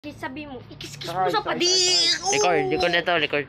Sabi mo, ikis-kis mo sa padir. Record na to, record.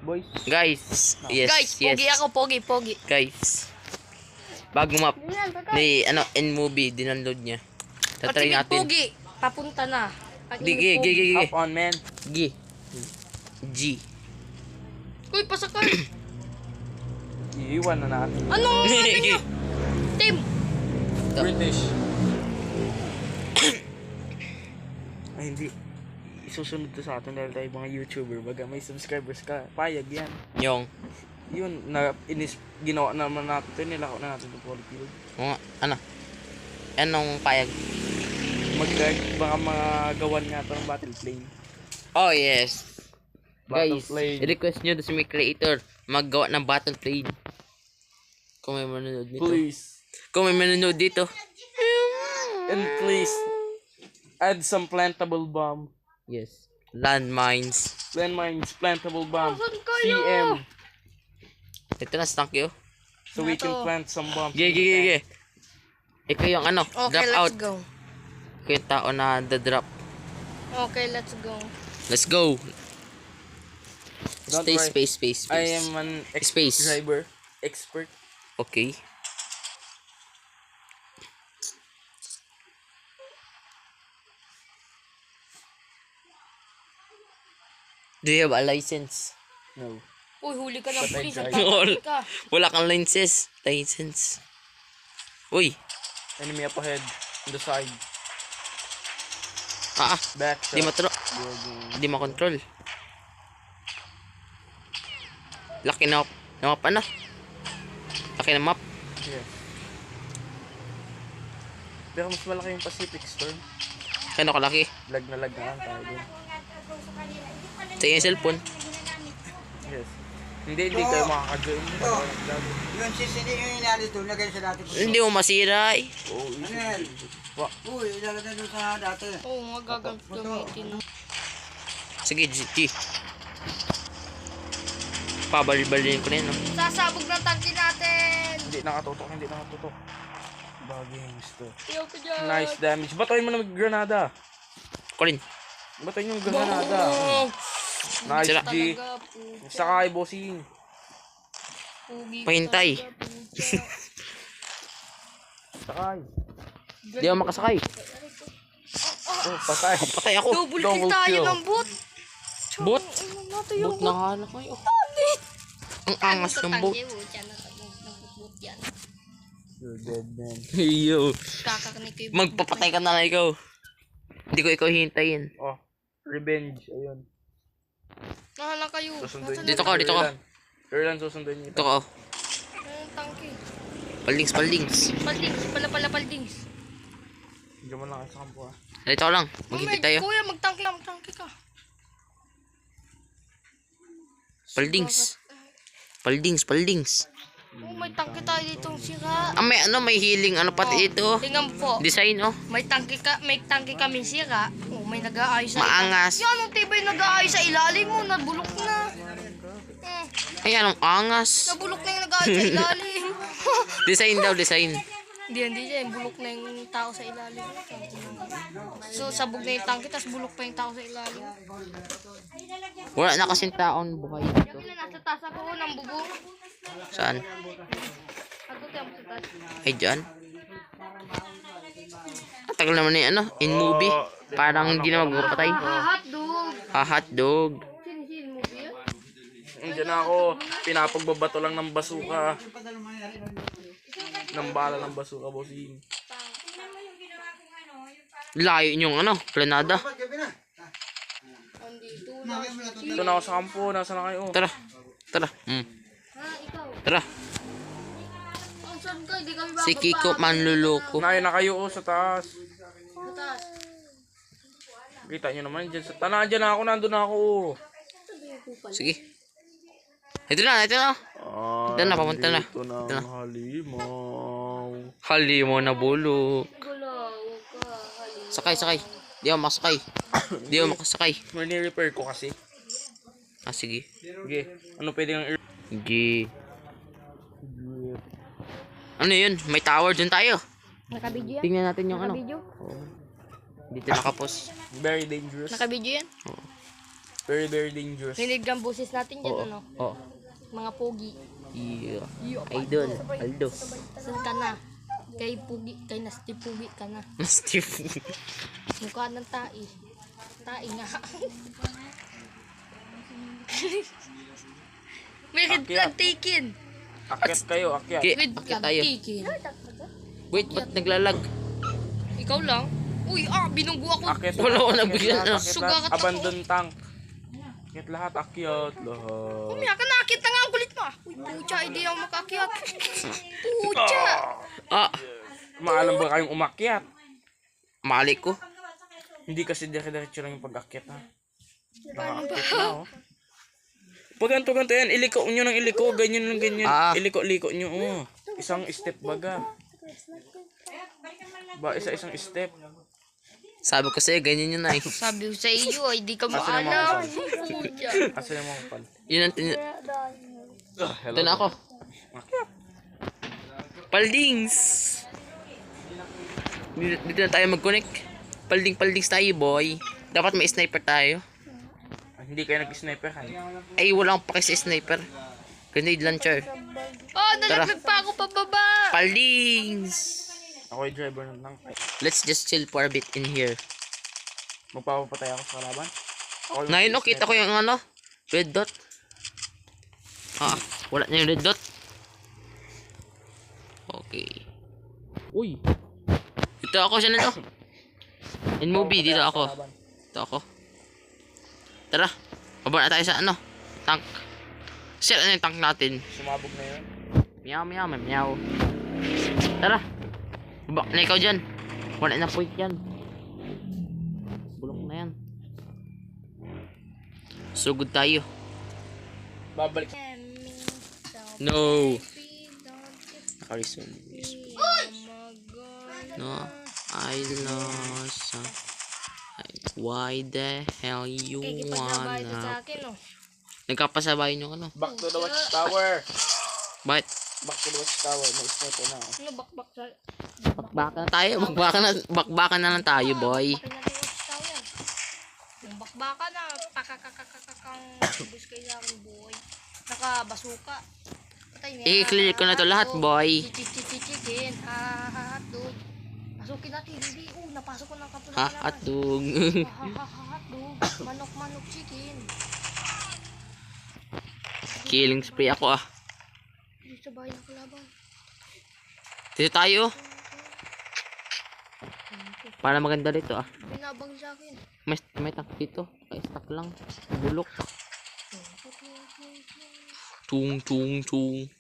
Boys. Guys, yes, Guys, yes. pogi ako, pogi. Guys, bagong map ni N-Movie, dinunload niya. Tatry natin. Pogi, papunta na. Ang Gi. Up on, man. G. Uy, pasakay. Iiwan na natin. Anong natin niya? Team. British. Ay, hindi. Isusunod to sa atin dahil tayo mga YouTuber. Baga may subscribers ka. Payag yan. Yung, Yun, ginawa naman natin ito. Nilako na natin itong Polyfield. anong payag? Baka mga gawan nga ito ng battle plane. Oh, yes. Battle Guys, plane. request nyo sa may creator, maggawa ng battle plane. Kung may manonood dito. Please. Kung may manonood dito. And please, add some plantable bomb. Yes. Landmines. Landmines, plantable bomb. Saan kayo? CM. Ito na, thank you. So we can plant some bombs. Gigi. Ikaw yung Okay, drop let's out. go. Ikaw yung tao na the-drop. Okay, let's go. Let's go. Don't Stay worry. space. I am an Space. driver. Expert. Okay. Do you have a license? No. Uy, huli ka ng But I pulis. tried. Nagtatapos ka. Wala kang license. Uy. Enemy up ahead. On the side. Back Di shot. matro. Di makontrol. Laki na map ano? Laki na map. Yes. Pero mas malaki yung Pacific Storm. Kano kalaki? Lag na lang tayo dun. Sa iyong cellphone. Yes. Hindi tayo makaka-join. Yung sisindi yung inalis doon, lagay sa dati. Hindi mo masira eh. Oo, Ano yan? Uy, ilalagay doon sa dati. Oo, magagamit gamitin. Sige, G. Pabalbalin ko na yun, no? Sasabog ng tangki natin. Hindi nakatutok. Bagings to. Tiyo ko dyan. Nice damage. Batoyin mo na mag-granada. Colin. Batoyin yung granada. Nice, Sira. G. Talaga, pucha. Sakay, bossing. Pugi ka Pahintay. talaga, pucha. Sakay. Di ako makasakay. Oh, patay. Patay ako. Double kill tayo ng boot. Boot? Natuyo Boot ko. na halak kayo. Ang angas ng boot. You're dead, man. Yo. Kakakinig ko yung Magpapatay ka na lang ikaw. Hindi ko ikaw hintayin. Oh, revenge. Ayun. Nahala kayo. Susunduin Nasaan Dito na- ka, dito ka. Erlan, susunduin niyo Ito ka. Ayun, tangki. Paldings. Paldings. Paldings. Diyan mo lang kayo sa kampo, ha. Dito ka lang. Maghintay tayo. Kuya, magtangki ka. Paldings. Oh, may tangki tayo dito. Sira. May healing pati ito. Tingnan po. Design May tangki kami sira. Oh, may nag-aayos sa Maangas. Yan, ang tibay nag-aayos sa ilalim mo. Nabulok na. Ay, anong angas. Nabulok na yung nag-aayos sa ilalim. Design. Hindi siya. Bulok na yung tao sa ilalim. So, sabog na yung tangki, tapos bulok pa yung tao sa ilalim. Wala na kasing taon buhay dito. Yung na nasa taas ako ng bubong. Saan? Ako tayo sa taas. Ay, dyan. Ang tagal naman na in-movie. Parang hindi na magpapatay. Hotdog. Hotdog. Sin mo ba yun? Diyan ako. Pinapagbabato lang ng basuka. Ng bala ng basuka, bossing. Layo yung planada. Andito na. Ito na ako sa kampo. Nasaan na kayo? Tara. Ha, ikaw. Tara. Ang saan ka? Hindi kami bababa. Si Kiko manluloko. Nayo na kayo, sa taas. Sa taas. Kita nyo naman dyan. Dyan na ako. Nandun na ako. Sige. Ito na. Ito na, papunta na. Ito na ang halimaw. Halimaw na bulok. Gulaw ka. Halika. Sakay. Di ako makasakay. May ni-repair ko kasi. Sige. Sige. Ano pwede ang G. Ano yun? May tower dun tayo. Nakabidyo yan? Tingnan natin yung Nakabidyo? Dito nakapos. Very dangerous. Naka-video yan? Very, very dangerous. Rinig ang boses natin dyan, Oo. ano? Oo. Mga pogi. Yeah. Idol. Aldo. Saan ka na? Kay Pugi, kay Nasty Pugi ka na. Steve. Mukha ng tai. Tai nga. May red flag taken. Akyat kayo, akyat. Okay, Red akyat flag tayo. taken. Wait, ba't naglalag? Ikaw lang? Uy, binunggo ako. Akyat Wala lahat, ko akyat nabigyan lahat, na. akyat Sugakat lahat. ako. Abandon tank. Akyat lahat, akyat lahat. Umiyak ka, nakakit na nga ang kulit mo. Uy, pucha, hindi ako makakyat. Pucha. Ah, Maalam ba kayong umakyat? mali ko. Hindi kasi dire-diretso lang yung pag-akyat ha. Nakaakyat na oh. Pag ganito yan, iliko nyo ng iliko, ganyan lang ganyan. Ah. Iliko-liko nyo oh. Isang step baga. Isa-isang step. Sabi ko sa'yo, ganyan yun ay. Sabi ko sa iyo, ay di ka Asa na mga maalam. kapal? Pucha. Asa yung mga kapal? Yun ang Hello. Ito na ako. Paldings! Dito na tayo mag-connect. Paldings tayo, boy. Dapat may sniper tayo. Hindi kayo nag-sniper ha? Ay, wala akong paki sa sniper. Grenade launcher. Oh, nalaglag pa ako pababa. Paldings! Ako yung driver ng tank. Let's just chill for a bit in here. Magpapapatay ako sa kalaban. Ako yung Ngayon, oh, mag-sniper. kita ko yung ano, red dot. Ah, wala na yung red dot. Okay. Uy! Dito ako siya na to. In movie, dito ako. Dito ako. Tara, baba na tayo sa ano, tank. Shit, ano yung tank natin? Sumabog na yun. Meow, meow, meow. Tara. Baba na ikaw dyan. Wala na point yan. Bulok na yan. Sugod tayo. Babalik. No. Nakaresume. No. I lost. Why the hell you Kikipaglabayan ito sa wanna... akin, oh. Nagkapasabayan yung ano. Back to the watchtower. Bakit? Back to the watchtower. May sniper na oh. Ano, bakbak sa... Bakbakan na tayo. Bakbakan na lang tayo, boy. Bakit natin yung tao yan? Yung bakbaka na, pakakakakakakang bus kayo sa akin, boy. Nakabasuka. Patay niya. I-clear ko na to lahat, boy. Chicken. Hotdog. Pasukin natin, hindi. Napasok ko ng katulad Ha, atog. Hotdog. Manok, chicken. Killing spree ako ah. Dito sa bahay ng kalaban. Dito tayo. Para maganda dito ah. Binabang sa akin. May tank dito. Naka-stack lang. Bulok. Tung.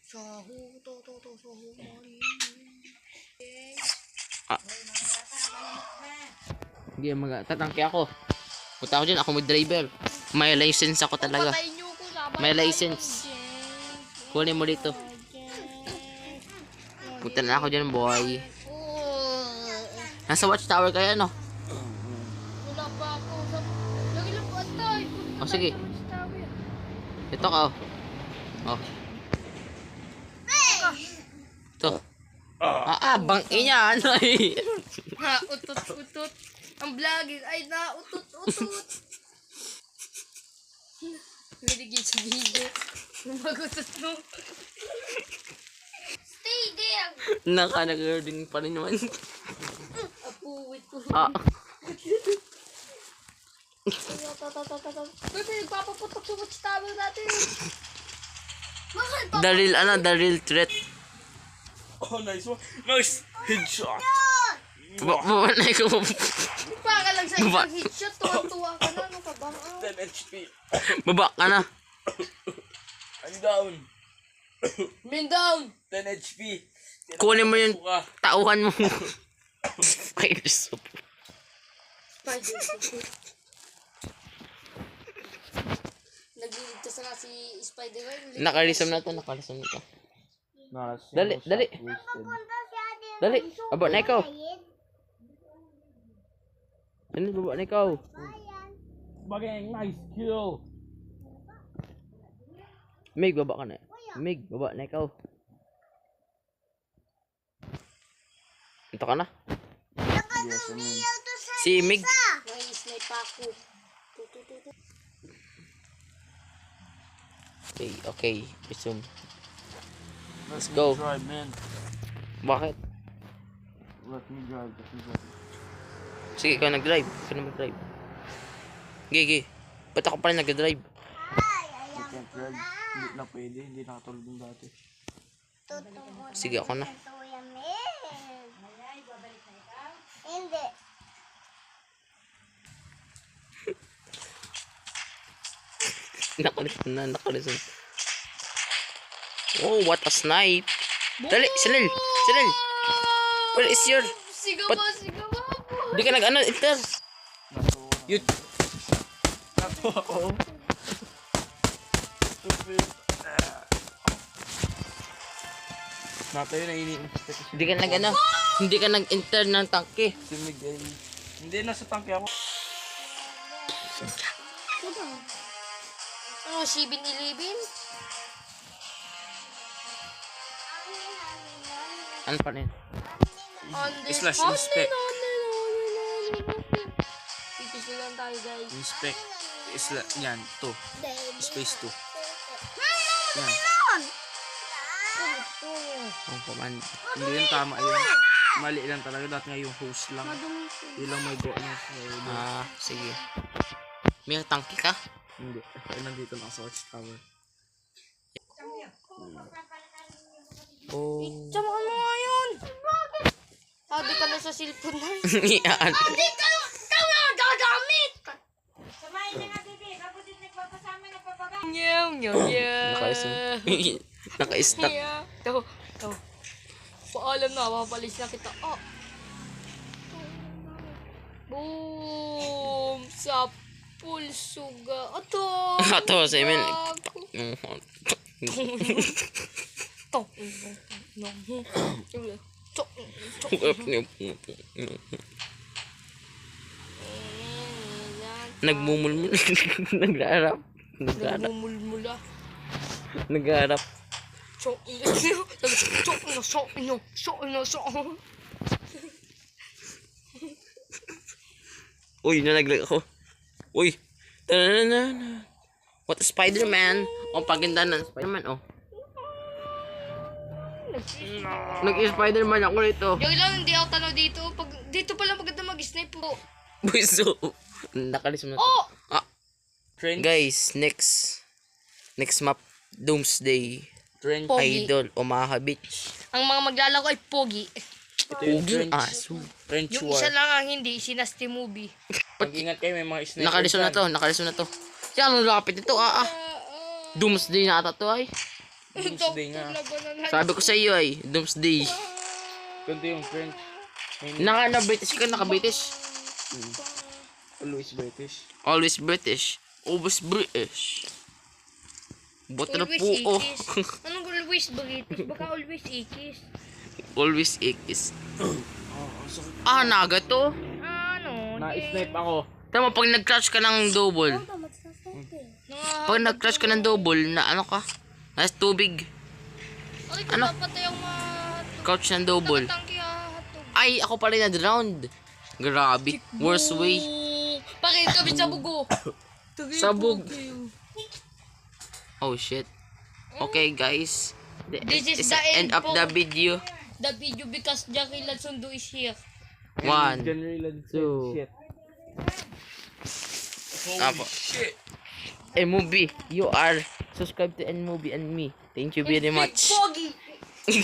Sahu, to, sahu, mari. Hindi tatangke ako. Punta ako dyan. Ako mag-driver. May license ako talaga. Patayin niyo ko sa bahay. May license. Kunin mo dito. Punta na ako dyan, boy. Nasa watchtower kaya no? Wala pa ako. Lagi lang po atay. O sige. Ito ka oh. Oh. Ito. Bangin niya. Ano eh. Ha, utot. Ang vlogger ay na utot. Binigay sa video. Magutot mo. Stay there. Naka-recording pa rin naman. Apuwit ko. Ah. Uy, nagpapaputok sa watchtower natin. Bakit? Daril threat. Oh, nice one. Nice headshot. Baba na ikaw. Para lang sa isang headshot. Tuwa-tuwa ka na. Ano ka ba? 10 HP. Baba ka na. I'm down. Man down. 10 HP. Kunin mo yung Suka. tauhan mo. Spider soup. Spider. Nagliligtas na si Spider-Man. Nakarisam na to. Dali. Dali. Baba na ikaw. Ano, baba na ikaw. Bagay, nice kill. Mig, baba ka na. Mig, baba na ikaw. Ito ka na. Yes, Si Mig. Nai-snipe pa ako. Okay. Resume. Let's go. Drive, man. Bakit? Let me drive. Sige, ikaw nag-drive. Ikaw na mag-drive. Gigi. Ba't ako pa rin nag-drive? You can't drive. Hindi na pwede. Hindi na katulad ng dati. Sige, ako na. Hindi. Nakalison. Oh, what a snipe. Dali, Silil. Where is your... Sigaw But- mo, sigaw mo po. Di ka nag-ano, enter. You... Natuwa ko. Stupid. Natayo na ini-inspect ko Hindi ka nag-ano. Hindi ka nag-enter ng tangke. si Miguel. Hindi, nasa tangke ako. Ano, 7-Eleven? Ano pa rin? Slash inspect. Pipis na lang tayo, guys. Inspect. Yan, 2. Space 2. Yan. Oh, command. Hindi yun tama yun. Mali lang talaga. Dati nga yung host lang. Yun lang may go na. Sige. May tangke ka? Hindi. Kaya nandito na ako sa watchtower. Oh. Tsama ka mo nga yun. Bakit? Sabi ka na sa cellphone na. Yan. Hindi ka na gagamit. Nyaw, nyaw, nyaw. Naka-stuck. Ito. Paalam na, papalis na kita. Oh. Boom! Sa pulsuga. Ato! Ato, sa amin. Ito. Nagmumulmul. Nag-aarap. Nagmumulmula. Nag-aarap. Uy, nalaglag ako. Uy. Tanana. What a Spider-Man. Oh, paganda ng Spider-Man, oh. Nag-Spider-Man ako rito. Yung lang, hindi ako tanaw dito. Pag, dito pala maganda mag-snipe po. Buiso. Nakalism na to. Oh! Trench. Guys, next map, Doomsday. Trench. Pogi. Idol, Omaha Beach. Ang mga maglalaro ay pogi. Ito yung Pogi, trench. aso. Trench Yung war. isa lang ang hindi, si Nasty Movie. Mag-ingat kayo, may mga sniper. Nakalism na to. Yan, ang lapit nito, Doomsday na ata to, ay. Doomsday nga. Sabi ko sa iyo, ay. Doomsday. Ganito yung trench. Naka-British ka, naka-British. Always British. Always British. Always British. Boto na Always po, oh. ikis. Anong always British? Baka always ikis. Always ikis. Oh, sakit. Naga to. Ano? Na-snipe ako. Tama, pag nag-crouch ka ng double. Pag nag-crouch ka ng double, na ano ka? Nasa tubig. Ay, Ano? dapat yung mga... Crouch ng double. Tangki hatog. Ay, ako pala na-drowned. Grabe. Worst way. Pakit kami sa bugo. Sabog. Oh, shit. Okay, guys. This is It's the end end of po. the video. The video because Jackie Latsundo is here. 1. General Two. shit. Apo. Movie, you are subscribed to Movie and me. Thank you very much. Pogi.